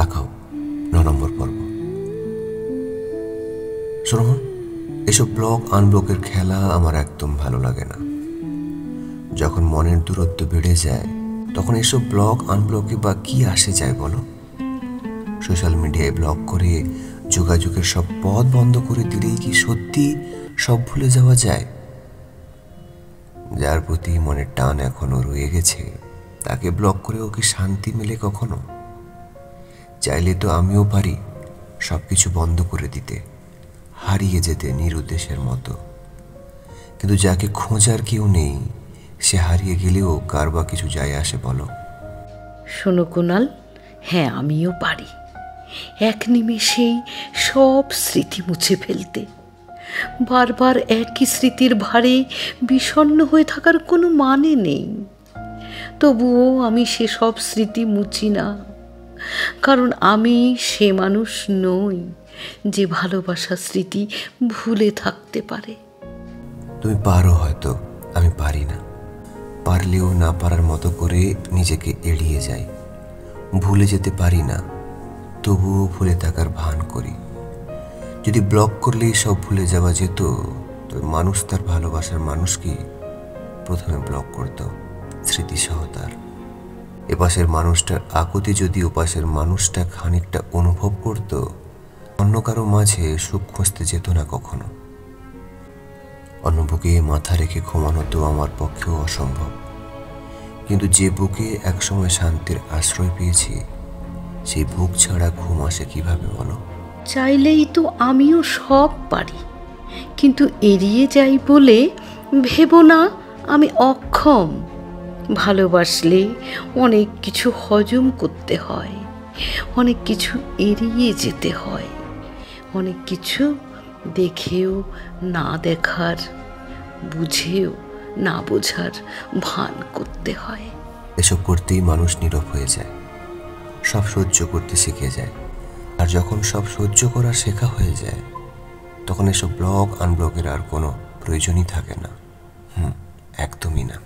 তাকাও 9 নম্বর পর্ব। শোনো, এসব ব্লক আনব্লকের খেলা আমার একদম ভালো লাগে না। যখন মনের দূরত্ব বেড়ে যায় তখন এসব ব্লক আনব্লকে বা কি আসে যায় বলো? সোশ্যাল মিডিয়ায় ব্লক করে যোগাযোগের সব পথ বন্ধ করে দিলেই কি সত্যি সব ভুলে যাওয়া যায়? যার প্রতি মনের টান এখনো রয়ে গেছে তাকে ব্লক করেও কি শান্তি মেলে কখনো? চাইলে তো আমিও পারি সবকিছু বন্ধ করে দিতে, হারিয়ে যেতে নিরুদ্দেশের মতো। কিন্তু যাকে খোঁজার কেউ নেই সে হারিয়ে গেলেও কার বা কিছু যায় আসে বলো? শোনো কুণাল, হ্যাঁ আমিও পারি এক নিমেষেই সব স্মৃতি মুছে ফেলতে। বারবার একই স্মৃতির ভারে বিষণ্ণ হয়ে থাকার কোনো মানে নেই। তবুও আমি সেসব স্মৃতি মুছি না, কারণ আমি সে মানুষ নই যে ভালোবাসার স্মৃতি ভুলে থাকতে পারে। তুমি পারো হয়তো, আমি পারি না। পারলেও না পারার মতো করে নিজেকে এড়িয়ে যাই। ভুলে যেতে পারি না, তবুও ভুলে থাকার ভান করি। যদি ব্লক করলেই সব ভুলে যাওয়া যেত তবে মানুষ তার ভালোবাসার মানুষকে প্রথমে ব্লক করত স্মৃতিসহ তার। এপাশের মানুষটার আকুতি যদি ওপাশের মানুষটা খানিকটা অনুভব করত, অন্য কারো মাঝে সুখ খুঁজতে যেত না কখনো। অন্য বুকে মাথা রেখে ঘুমানো তো আমার পক্ষেও অসম্ভব, কিন্তু যে বুকে একসময় শান্তির আশ্রয় পেয়েছি সেই বুক ছাড়া ঘুম আসে কিভাবে বলো? চাইলেই তো আমিও সব পারি, কিন্তু এড়িয়ে যাই বলে ভেবো না আমি অক্ষম। ভালোবাসলে অনেক কিছু হজম করতে হয়, অনেক কিছু এড়িয়ে যেতে হয়, অনেক কিছু দেখেও না দেখার, বুঝেও না বোঝার ভান করতে হয়। এসব করতেই মানুষ নীরব হয়ে যায়, সব সহ্য করতে শিখে যায়। আর যখন সব সহ্য করা শেখা হয়ে যায় তখন এসব ব্লক আনব্লকের আর কোনো প্রয়োজনই থাকে না। একদমই না।